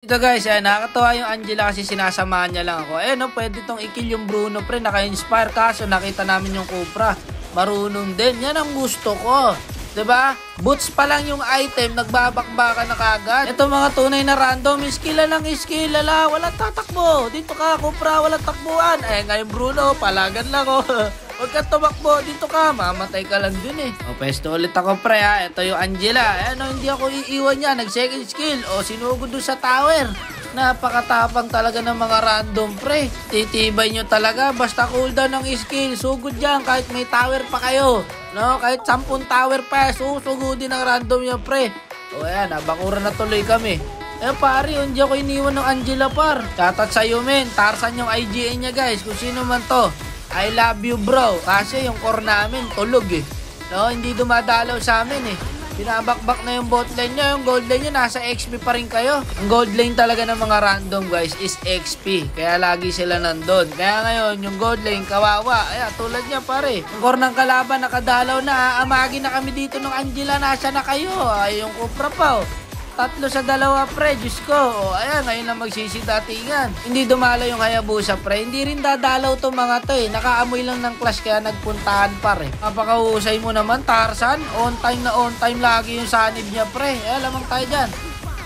Ito guys, nakakatawa yung Angela kasi sinasamahan niya lang ako. No, pwede tong i-kill yung Bruno pre, naka-inspire kaso nakita namin yung Cupra. Marunong din, yan ang gusto ko. 'Di ba? Boots pa lang yung item, nagbabakbaka na kagad. Ito mga tunay na random, iskila lang, wala tatakbo. Dito ka, Cupra, wala takbuhan. Ngayon Bruno, palagan lang oh. Huwag ka tumakbo, dito ka, mamatay ka lang dun eh. Pesto ulit ako pre ha, ito yung Angela. Hindi ako iiwan niya, nag-second skill. Sinugod doon sa tower. Napakatapang talaga ng mga random pre. Titibay nyo talaga, basta cooldown ng skill. Sugod yan, kahit may tower pa kayo. No, kahit 10 tower pa, susugudin ng random nyo pre. Ayan, bakura na tuloy kami. Pare, hindi ako iniwan ng Angela par. Shoutout sa'yo men, Tarzan yung IGN niya guys, kung sino man to. I love you bro. Kasi yung core namin tulog eh. No, hindi dumadalaw sa amin eh. Binabakbak na yung bot lane niya. Yung gold lane niya nasa XP pa rin kayo. Ang gold lane talaga ng mga random guys is XP. Kaya lagi sila nandun. Kaya ngayon yung gold lane kawawa. Tulad niya pare. Yung core ng kalaban nakadalaw na. Amagin na kami dito ng Angela. Nasa na kayo. Yung Cupra pa oh. 3 sa 2 pre, Diyos ko. Ayan, ngayon lang magsisidatingan. Hindi dumalaw yung Hayabusa pre. Hindi rin dadalaw to mga to eh. Nakaamoy lang ng clash kaya nagpuntahan pare. Napakahusay mo naman, Tarzan. On time lagi yung sanib niya pre. Lamang tayo dyan.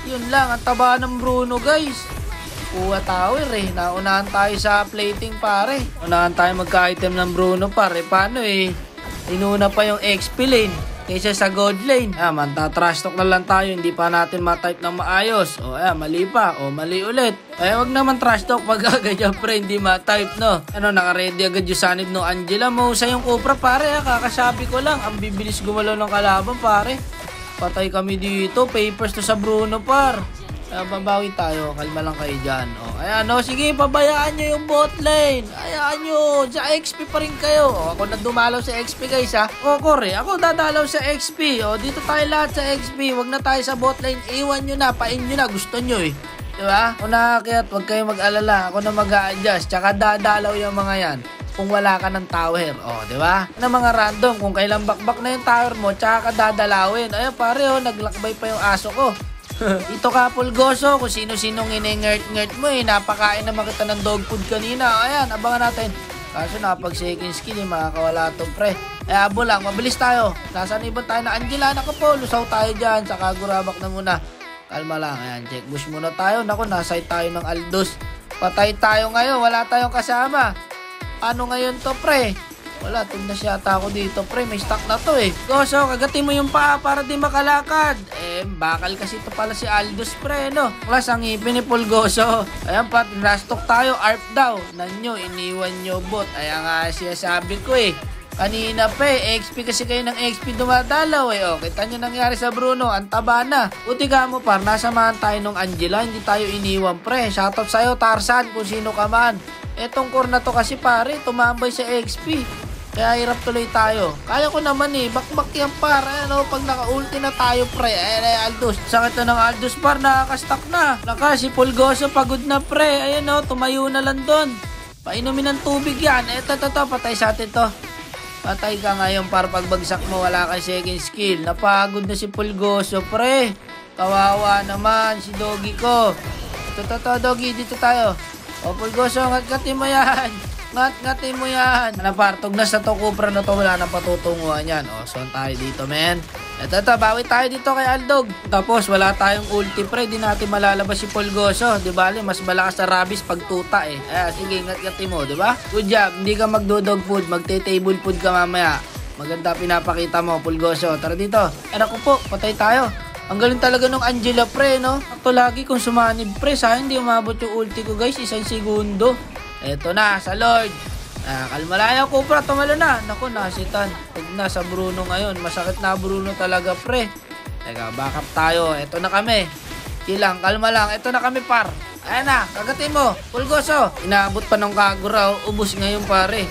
Yun lang, ang taba ng Bruno guys. Kuha tower eh. Naunahan tayo sa plating pare. Unahan tayo magka-item ng Bruno pare. Paano eh? Inuna pa yung XP lane kaysa sa gold lane. Manta-trash talk na lang tayo. Hindi pa natin ma-type ng maayos. Mali pa. Mali ulit. Wag naman trash talk pag ganyan pre. Hindi ma-type no. Naka-ready agad yung sanib no Angela. Mausay yung Cupra pare. Kakasabi ko lang. Ang bibilis gumalaw ng kalaban pare. Patay kami dito. Papers to sa Bruno par. Babawi tayo. Kalma lang kayo dyan. Sige, pabayaan nyo yung bot lane. Hayaan nyo. Sa XP pa rin kayo. Ako na dumalaw sa XP guys ha. Kore, ako dadalaw sa XP. Dito tayo lahat sa XP. Wag na tayo sa bot lane. Iwan nyo na. Pain nyo na. Gusto nyo eh. Diba? Kung nakakiyat, wag kayo mag-alala. Ako na mag-a-adjust. Tsaka dadalaw yung mga yan. Kung wala ka ng tower. Diba? Mga random. Kung kailan bakbak na yung tower mo, tsaka ka dadalawin. Pare naglakbay pa yung aso ko. Ito ka Pulgoso, kung sino-sinong inengert-ngert mo napakain naman kita ng dog food kanina. Abangan natin. Kaso napag second skill makakawala to pre. Abo lang, mabilis tayo. Nasaan ibang tayo na Angela, nako po, lusaw tayo dyan. Saka gurabak na muna. Kalma lang, check bush muna tayo. Nako, nasay tayo ng Aldous. Patay tayo ngayon, wala tayong kasama. Ano ngayon to pre? Wala, tignan siya ata ako dito pre, may stock na to eh. Goso, kagatin mo yung paa para di makalakad. Bakal kasi ito pala si Aldous pre, no? Klas, ang ipin ni Pulgoso. Ayan pa, nastok tayo, ARP daw. Nanyo, iniwan nyo bot. Ayan nga siya sabi ko eh. Kanina pa XP kasi kayo ng XP dumadalaw kita nyo nangyari sa Bruno, ang taba na. Buti ka mo par, nasamahan tayo nung Angela, hindi tayo iniwan pre. Shoutout sa'yo Tarzan, kung sino ka man. Etong core na to kasi pare, tumambay sa XP. Kaya hirap tuloy tayo. Kaya ko naman bakbak yan par. Pag naka-ulti na tayo pre. Aldous. Sakit na ng Aldous par, nakaka-stuck na. Si Pulgoso pagod na pre. Tumayo na lang doon. Painumin ng tubig yan. Ito, patay sa atin to. Patay ka ngayon par, pagbagsak mo wala kang second skill. Napagod na si Pulgoso pre. Kawawa naman si Doggy ko. Ito, Doggy, dito tayo. Pulgoso, ngatgatin mo yan. Ngat-ngatin mo yan. Partog na sa to Cupra na to, wala nang patutunguhan yan. Son tayo dito men. Ito, bawi tayo dito kay Aldog. Tapos wala tayong ulti pre, di natin malalabas si Pulgoso. Di bali, mas malakas sa Rabis pag tuta eh. Sige, ngat-ngatin mo, di ba? Good job, hindi ka magdo-dog food, magte-table food ka mamaya. Maganda pinapakita mo Pulgoso. Tara dito. Ko po, patay tayo. Ang galing talaga nung Angela pre, no? Ito lagi kung sumanib pre, sayang hindi umabot yung ulti ko guys, 1 segundo. Eto na, sa Lord. Kalma lang yung Cupra, tumalo na. Naku, nasitan. Pag nasa Bruno ngayon, masakit na Bruno talaga, pre. Teka, backup tayo. Eto na kami. Kilang, kalma lang. Eto na kami, par. Ayan na, kagatin mo. Pulgoso. Inaabot pa ng Kagura, ubus ngayon, pare.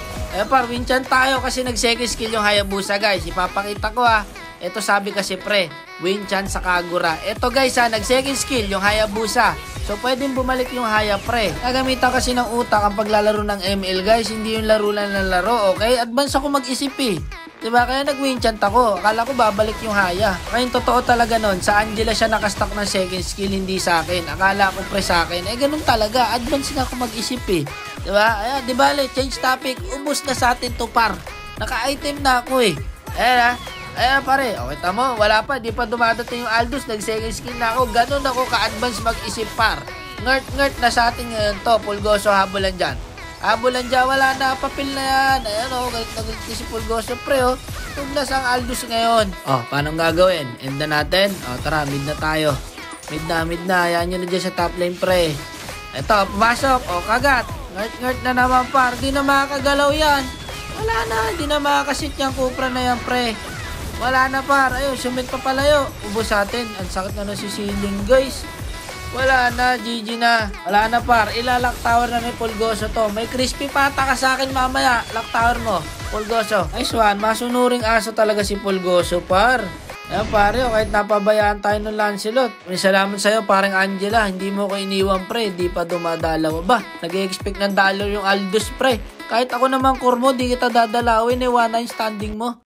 Par, winchan tayo kasi nag-second skill yung Hayabusa, guys. Ipapakita ko, Ito sabi kasi, pre, winchan sa Kagura. Ito, guys, nag-second skill yung Hayabusa. So, pwedeng bumalik yung Haya pre. Gagamitan kasi ng utak ang paglalaro ng ML guys. Hindi yung laro lang ng laro, okay? Advance ako mag-isip eh. Diba? Kaya nag-winchant ako. Akala ko babalik yung haya. Kaya yung totoo talaga nun, sa Angela siya nakastock ng second skill, hindi sa akin. Akala ko pre sa akin. Eh, ganun talaga. Advance nga ako mag-isip eh. Diba? Ayan, di bale, change topic. Ubus na sa atin to par. Naka-item na ako eh. Ayan ha. Ayan pare. Okay, tamo. Wala pa. Di pa dumadating yung Aldous. Nag-second skill na ako. Ganun ako ka-advance mag-isip par. Ngert na sa atin ngayon to. Pulgoso habulan dyan. Habulan dyan. Wala na. Papil na yan. Ayan o. Galit na galit si Pulgoso pre o. Tugnas ang Aldous ngayon. Paano gagawin? End na natin. Tara. Mid na tayo. Mid na. Ayan nyo na dyan sa top lane pre. Ito. Pumasok. Kagat. Ngert na naman par. Di na makakagalaw yan. Wala na. Di na makakasit yung Cupra na yan pre. Wala na par. Ayun. Sumit pa palayo. Ubos atin. Ang sakit na si Ceiling guys. Wala na. GG na. Wala na par. Ilalak tower na ni Pulgoso to. May crispy pata ka sa akin mamaya. Lock tower mo. Pulgoso. Nice one. Masunuring aso talaga si Pulgoso par. Ayan pare, kahit napabayaan tayo ng Lancelot. May salamat sa'yo parang Angela. Hindi mo ko iniwan pre, di pa dumadalaw. Ba, nag-expect ng dollar yung Aldous pre. Kahit ako naman kurmo, di kita dadalawin eh, 1-9 standing mo.